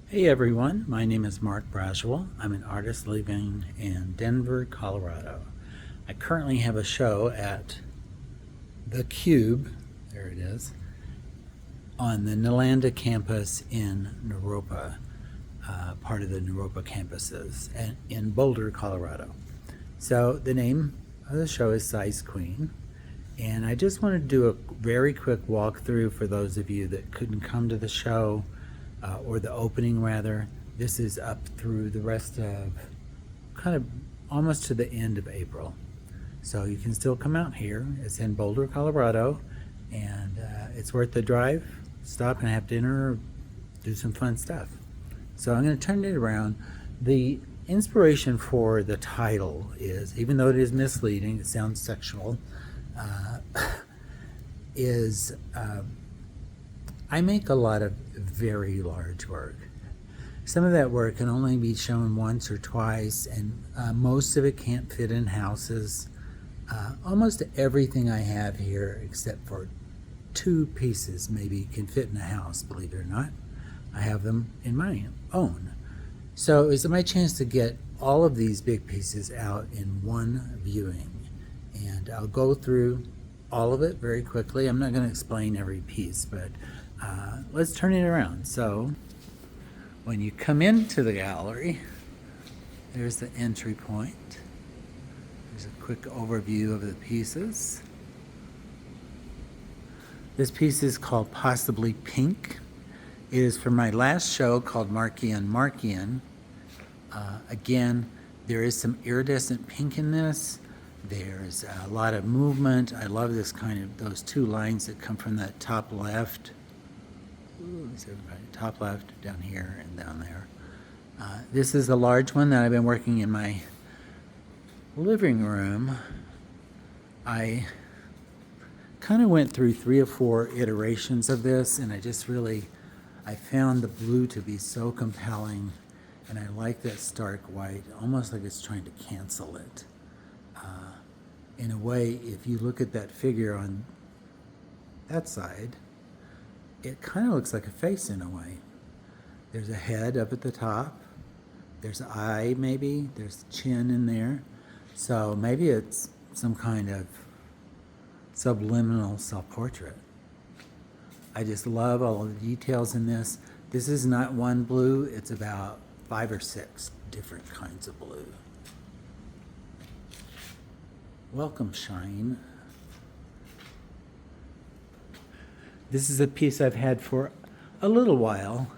Hey everyone, my name is Mark Braswell. I'm an artist living in Denver, Colorado. I currently have a show at the Cube, there it is, on the Nalanda campus in Naropa, part of the Naropa campuses, and in Boulder, Colorado. So the name of the show is Size Queen, and I just wanted to do a very quick walkthrough for those of you that couldn't come to the show, or the opening rather. This is up through the rest of kind of almost to the end of April. So you can still come out here. It's in Boulder, Colorado, and it's worth the drive. Stop and have dinner, do some fun stuff. So I'm going to turn it around. The inspiration for the title is, even though it is misleading, it sounds sexual, is I make a lot of very large work. Some of that work can only be shown once or twice, and most of it can't fit in houses. Almost everything I have here, except for two pieces, maybe can fit in a house, believe it or not. I have them in my own. So it's my chance to get all of these big pieces out in one viewing. And I'll go through all of it very quickly. I'm not going to explain every piece, but let's turn it around. So when you come into the gallery, there's the entry point. There's a quick overview of the pieces. This piece is called Possibly Pink. It is from my last show called Markian Markian. Again, there is some iridescent pink in this. There's a lot of movement. I love this kind of, those two lines that come from that top left. Ooh, is everybody top left, down here and down there. This is a large one that I've been working in my living room. I kind of went through 3 or 4 iterations of this, and I found the blue to be so compelling, and I like that stark white, almost like it's trying to cancel it. In a way, if you look at that figure on that side, it kind of looks like a face in a way. There's a head up at the top. There's an eye, maybe. There's chin in there. So maybe it's some kind of subliminal self-portrait. I just love all of the details in this. This is not one blue. It's about 5 or 6 different kinds of blue. Welcome, Shine. This is a piece I've had for a little while.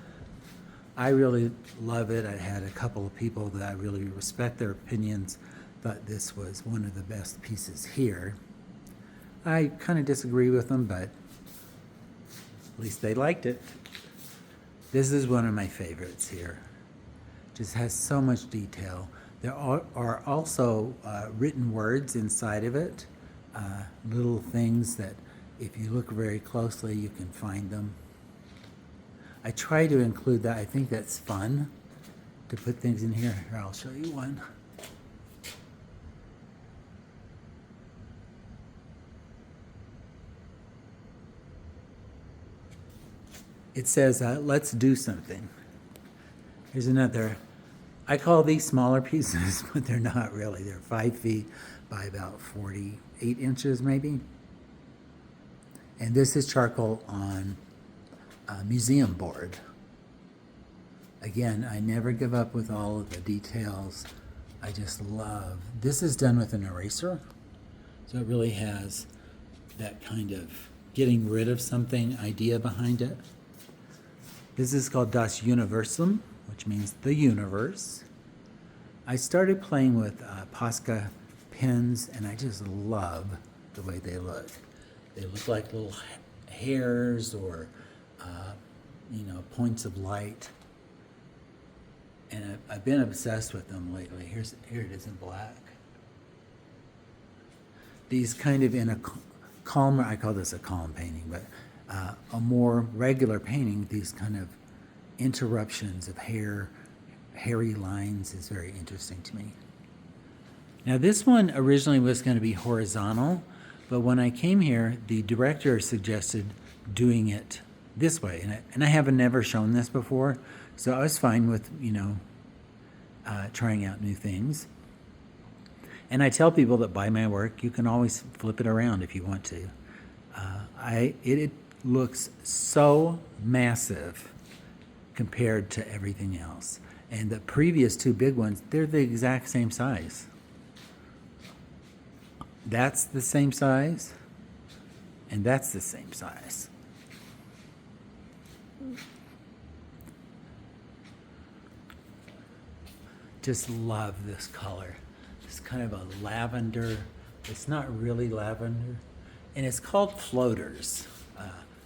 I really love it. I had a couple of people that I really respect their opinions, thought this was one of the best pieces here. I kind of disagree with them, but at least they liked it. This is one of my favorites here. Just has so much detail. There are also written words inside of it, little things that if you look very closely, you can find them. I try to include that. I think that's fun to put things in here. Here, I'll show you one. It says, let's do something. Here's another. I call these smaller pieces, but they're not really. They're 5 feet by about 48 inches maybe. And this is charcoal on a museum board. Again, I never give up with all of the details. I just love. This is done with an eraser, so it really has that kind of getting rid of something idea behind it. This is called Das Universum, which means the universe. I started playing with Posca pens, and I just love the way they look. They look like little hairs or, points of light. And I've been obsessed with them lately. Here it is in black. These kind of in a calmer, I call this a calm painting, but a more regular painting, these kind of interruptions of hairy lines is very interesting to me. Now this one originally was going to be horizontal, but when I came here, the director suggested doing it this way. And I haven't never shown this before, so I was fine with, trying out new things. And I tell people that buy my work, you can always flip it around if you want to. It looks so massive compared to everything else. And the previous two big ones, they're the exact same size. That's the same size, and that's the same size. Just love this color. It's kind of a lavender. It's not really lavender. And it's called floaters,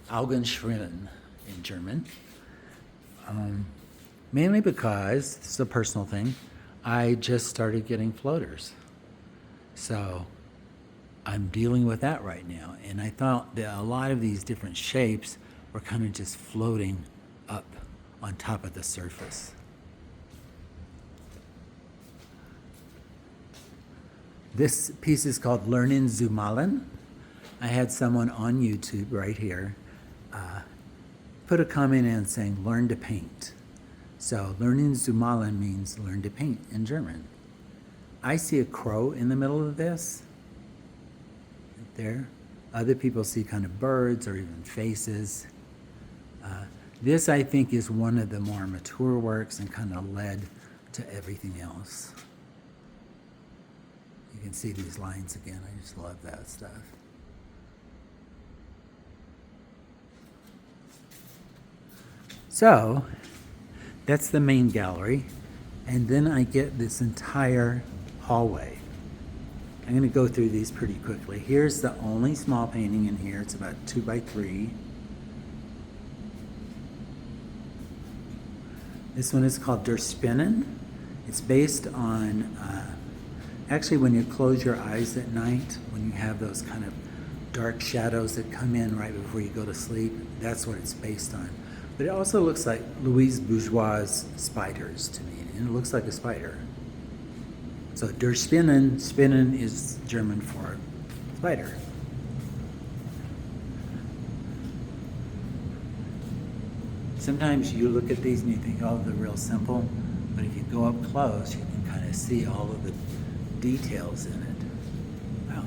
Augenschwimmen in German. Mainly because, it's a personal thing, I just started getting floaters. So I'm dealing with that right now. And I thought that a lot of these different shapes were kind of just floating up on top of the surface. This piece is called Lernen zu malen. I had someone on YouTube right here put a comment in saying, learn to paint. So Lernen zu malen means learn to paint in German. I see a crow in the middle of this, right there. Other people see kind of birds or even faces. This, I think, is one of the more mature works and kind of led to everything else. You can see these lines again. I just love that stuff. So that's the main gallery. And then I get this entire hallway. I'm going to go through these pretty quickly. Here's the only small painting in here. It's about 2 by 3. This one is called Der Spinnen. It's based on, actually when you close your eyes at night, when you have those kind of dark shadows that come in right before you go to sleep, that's what it's based on. But it also looks like Louise Bourgeois' spiders to me, and it looks like a spider. So Der Spinnen, Spinnen is German for spider. Sometimes you look at these and you think, oh, they're real simple, but if you go up close, you can kind of see all of the details in it. Wow,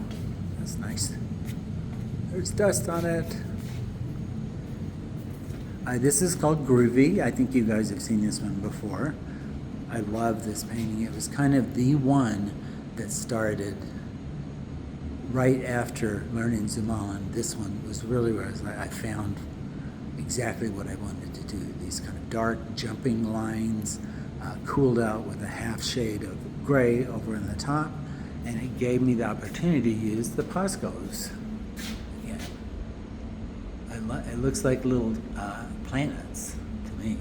that's nice. There's dust on it. This is called Groovy. I think you guys have seen this one before. I love this painting. It was kind of the one that started right after Lernen zu malen. This one was really where I found exactly what I wanted to do. These kind of dark jumping lines, cooled out with a half shade of gray over in the top, and it gave me the opportunity to use the Poscos. Again, it looks like little planets to me.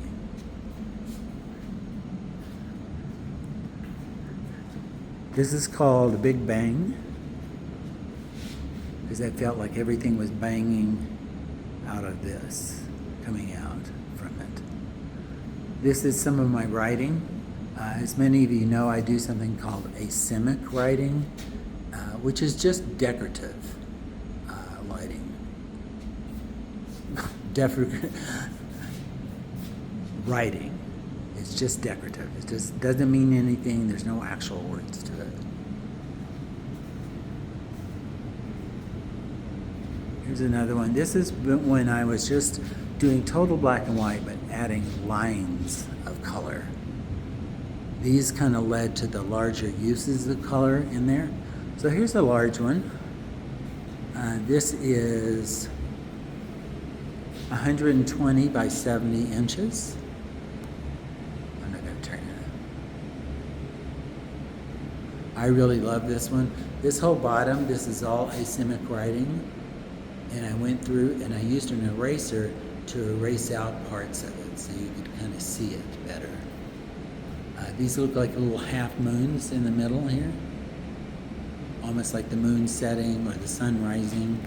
This is called Big Bang, because I felt like everything was banging out of this, coming out from it. This is some of my writing. As many of you know, I do something called asemic writing, which is just decorative writing. Writing. It's just decorative. It just doesn't mean anything. There's no actual words to it. Here's another one. This is when I was just doing total black and white, but adding lines of color. These kind of led to the larger uses of color in there. So here's a large one. This is 120 by 70 inches. I'm not going to turn it. I really love this one. This whole bottom, this is all asemic writing. And I went through and I used an eraser to erase out parts of it so you could kind of see it better. These look like little half moons in the middle here. Almost like the moon setting or the sun rising.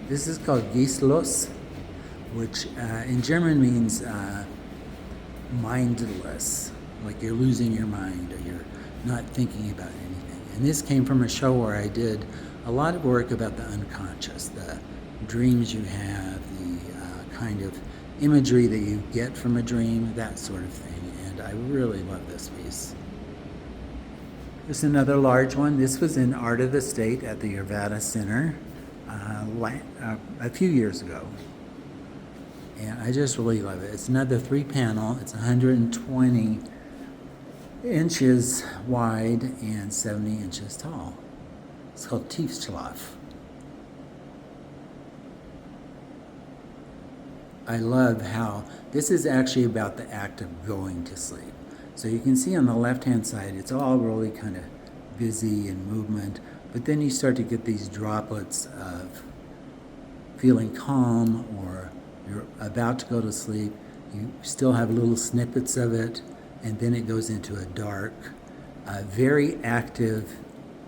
This is called Geistlos, which in German means mindless, like you're losing your mind or you're not thinking about anything. And this came from a show where I did a lot of work about the unconscious, the dreams you have, the kind of imagery that you get from a dream, that sort of thing. And I really love this piece. Here's another large one. This was in Art of the State at the Yervada Center a few years ago. And I just really love it. It's another 3-panel. It's 120 inches wide and 70 inches tall. It's called Tiefschlaf. I love how this is actually about the act of going to sleep. So you can see on the left-hand side, it's all really kind of busy and movement, but then you start to get these droplets of feeling calm, or you're about to go to sleep. You still have little snippets of it, and then it goes into a dark, very active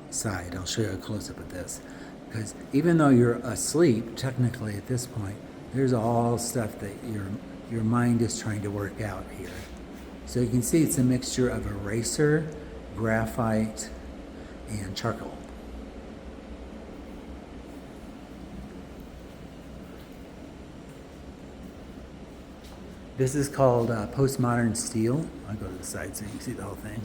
side. I'll show you a close-up of this, because even though you're asleep, technically at this point, there's all stuff that your mind is trying to work out here. So you can see it's a mixture of eraser, graphite, and charcoal. This is called postmodern steel. I'll go to the side so you can see the whole thing.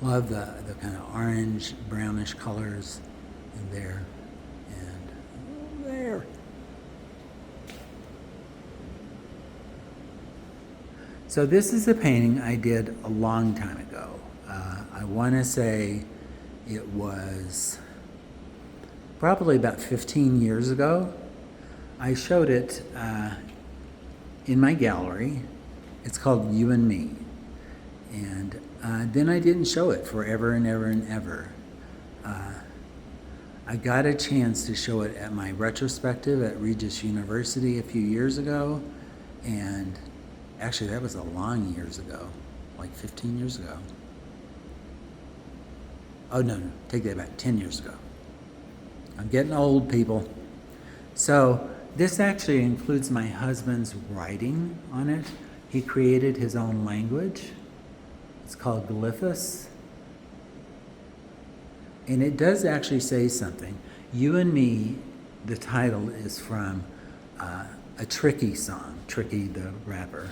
Love the kind of orange, brownish colors in there and there. So this is a painting I did a long time ago. I want to say it was probably about 15 years ago. I showed it in my gallery. It's called You and Me. And then I didn't show it forever and ever and ever. I got a chance to show it at my retrospective at Regis University a few years ago. And actually, that was a long years ago, like 15 years ago. Oh, no, take that back, 10 years ago. I'm getting old, people. So this actually includes my husband's writing on it. He created his own language. It's called Glyphus. And it does actually say something. You and Me, the title is from a Tricky song, Tricky the rapper.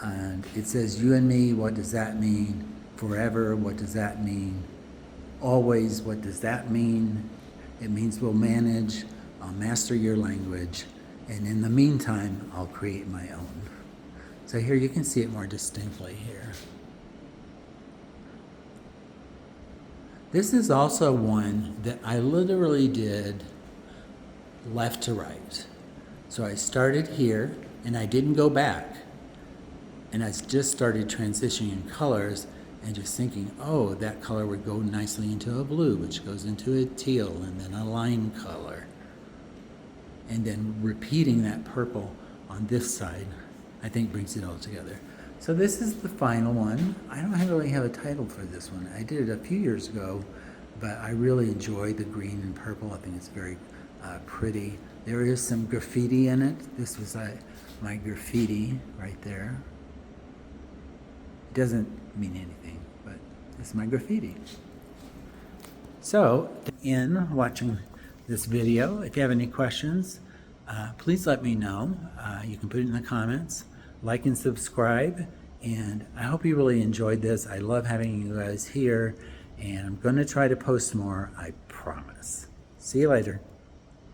And it says, you and me, what does that mean? Forever, what does that mean? Always, what does that mean? It means we'll manage, I'll master your language, and in the meantime, I'll create my own. So here you can see it more distinctly here. This is also one that I literally did left to right. So I started here, and I didn't go back. And I just started transitioning colors and just thinking, oh, that color would go nicely into a blue, which goes into a teal, and then a lime color. And then repeating that purple on this side, I think brings it all together. So this is the final one. I don't really have a title for this one. I did it a few years ago, but I really enjoy the green and purple. I think it's very pretty. There is some graffiti in it. This was my graffiti right there. Doesn't mean anything, but it's my graffiti. So, in watching this video, if you have any questions, please let me know. You can put it in the comments, like and subscribe, and I hope you really enjoyed this. I love having you guys here, and I'm going to try to post more, I promise. See you later.